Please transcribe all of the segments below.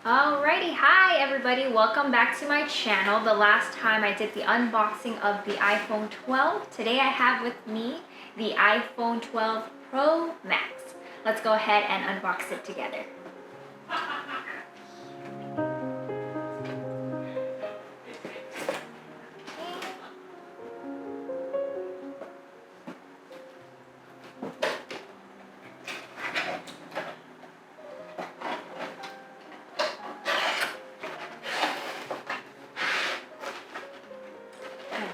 Alrighty, hi everybody, welcome back to my channel. The last time I did the unboxing of the iPhone 12. Today I have with me the iPhone 12 Pro Max. Let's go ahead and unbox it together.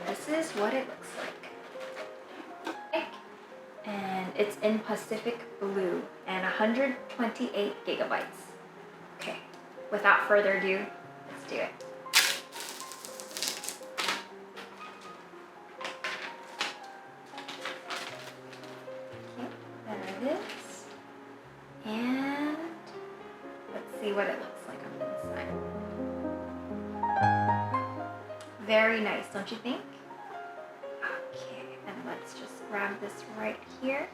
This is what it looks like. And it's in Pacific Blue and 128 gigabytes. Okay, without further ado, let's do it. Okay, there it is. And let's see what it looks like on the inside. Very nice, don't you think? Okay, and let's just grab this right here.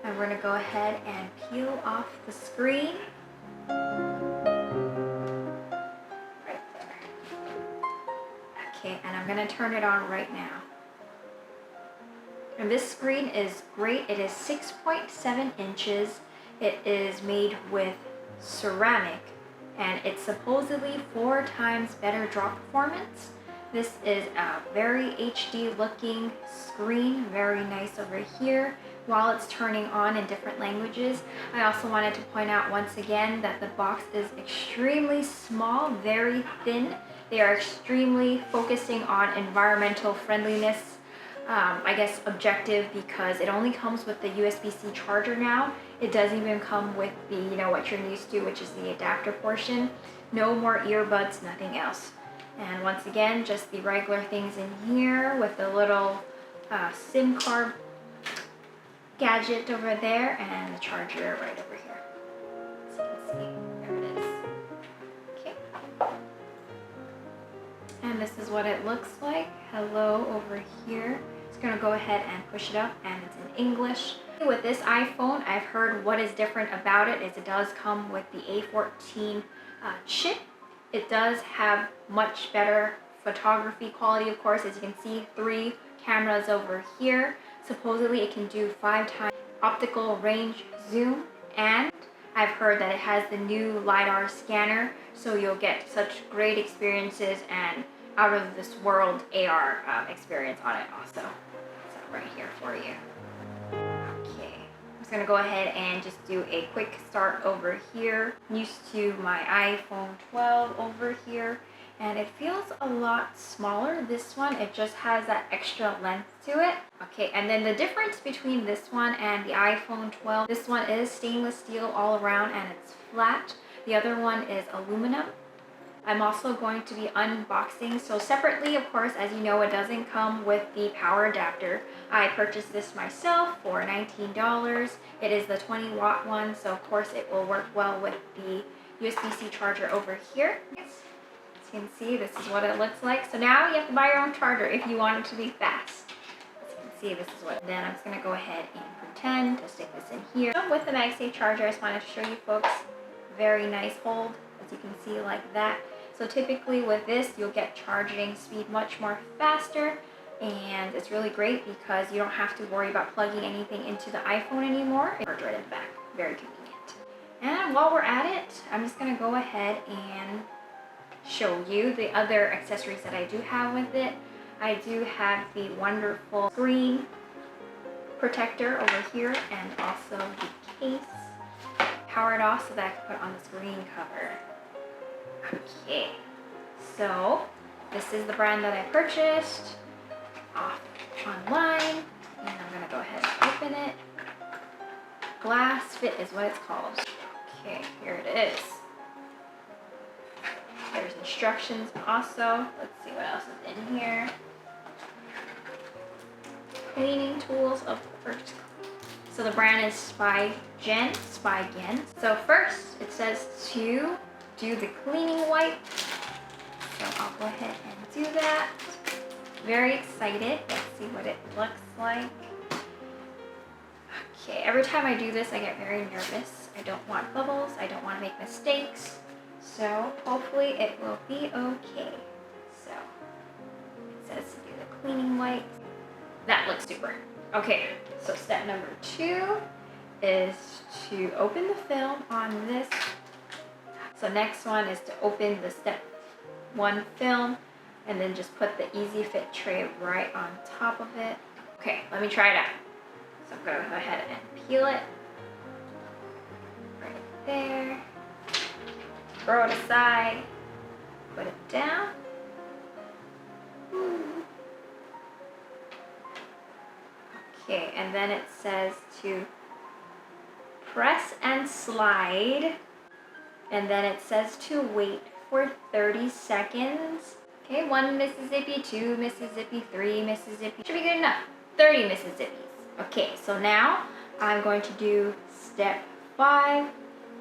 And we're gonna go ahead and peel off the screen. Right there. Okay, and I'm gonna turn it on right now. And this screen is great. It is 6.7 inches. It is made with ceramic, and it's supposedly 4 times better drop performance. This is a very HD looking screen, very nice over here while it's turning on in different languages. I also wanted to point out once again that the box is extremely small, very thin. They are extremely focusing on environmental friendliness, I guess objective, because it only comes with the USB-C charger now. It doesn't even come with the, what you're used to, which is the adapter portion. No more earbuds, nothing else. And once again, just the regular things in here with the little SIM card gadget over there and the charger right over here. So you can see, there it is. Okay. And this is what it looks like. Hello over here. It's gonna go ahead and push it up, and it's in English. With this iPhone, I've heard what is different about it is it does come with the A14 chip. It does have much better photography quality, of course. As you can see, 3 cameras over here. Supposedly it can do 5 times optical range zoom, and I've heard that it has the new LiDAR scanner, so you'll get such great experiences and out of this world AR experience on it also. So right here for you. I'm gonna go ahead and just do a quick start over here. I'm used to my iPhone 12 over here, and it feels a lot smaller. This one, it just has that extra length to it. Okay, and then the difference between this one and the iPhone 12, this one is stainless steel all around and it's flat. The other one is aluminum. I'm also going to be unboxing. So separately, of course, as you know, it doesn't come with the power adapter. I purchased this myself for $19. It is the 20-watt one, so of course it will work well with the USB-C charger over here. As you can see, this is what it looks like. So now you have to buy your own charger if you want it to be fast. As you can see, this is what. Then I'm just gonna go ahead and pretend to stick this in here. So with the MagSafe Charger, I just wanted to show you folks, very nice hold, as you can see, like that. So typically with this, you'll get charging speed much more faster, and it's really great because you don't have to worry about plugging anything into the iPhone anymore. It's right in the back, very convenient. And while we're at it, I'm just gonna go ahead and show you the other accessories that I do have with it. I do have the wonderful screen protector over here, and also the case. Power it off so that I can put on the screen cover. Okay, so this is the brand that I purchased off online, and I'm gonna go ahead and open it. Glas.tr is what it's called. Okay, here it is. There's instructions also. Let's see what else is in here. Cleaning tools, of course. So the brand is Spigen. So first, it says to do the cleaning wipe. So I'll go ahead and do that. Very excited. Let's see what it looks like. Okay, every time I do this, I get very nervous. I don't want bubbles. I don't want to make mistakes. So hopefully it will be okay. So it says to do the cleaning wipes. That looks super. Okay, so step number 2 is to open the film on this. So next one is to open the step 1 film and then just put the Easy Fit tray right on top of it. Okay, let me try it out. So I'm gonna go ahead and peel it right there. Throw it aside, put it down. Okay, and then it says to press and slide, and then it says to wait for 30 seconds. Okay, 1 Mississippi, 2 Mississippi, 3 Mississippi. Should be good enough. 30 Mississippis. Okay, so now I'm going to do step 5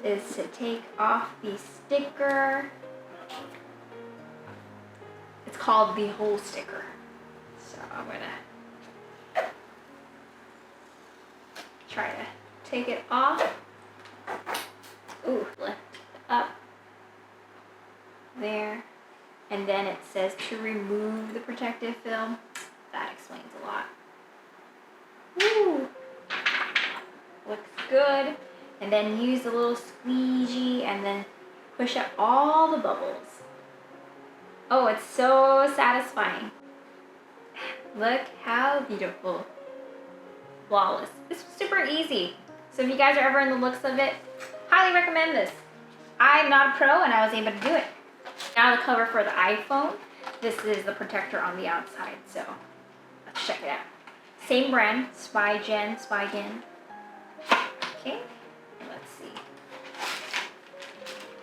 is to take off the sticker. It's called the whole sticker. So I'm gonna try to take it off. Ooh, lift up there. And then it says to remove the protective film. That explains a lot. Woo! Looks good. And then use a little squeegee and then push up all the bubbles. Oh, it's so satisfying. Look how beautiful. Flawless. This was super easy. So if you guys are ever in the looks of it, highly recommend this. I'm not a pro and I was able to do it. Now the cover for the iPhone. This is the protector on the outside, so let's check it out. Same brand, Spigen. Okay, let's see.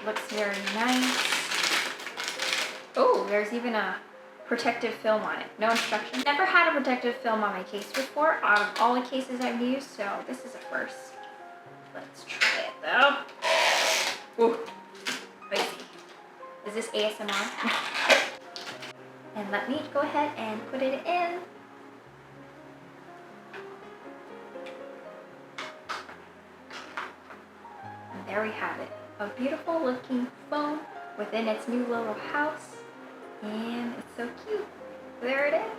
Looks very nice. Oh, there's even a protective film on it. No instructions. Never had a protective film on my case before, out of all the cases I've used, so this is a first. Let's try it though. Ooh, spicy. Is this ASMR? And let me go ahead and put it in. And there we have it. A beautiful looking phone within its new little house. And it's so cute. There it is.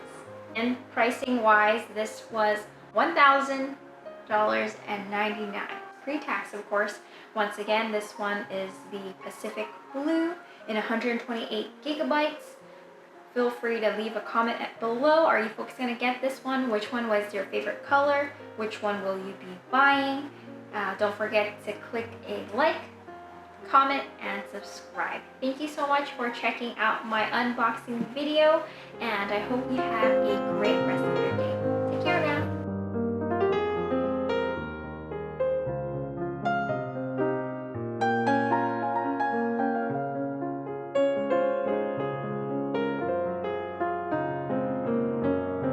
And pricing wise, this was $1,000.99. Pre-tax, of course. Once again, this one is the Pacific Blue in 128 gigabytes. Feel free to leave a comment below. Are you folks going to get this one? Which one was your favorite color? Which one will you be buying? Don't forget to click a like, comment, and subscribe. Thank you so much for checking out my unboxing video, and I hope you have a great rest of your day.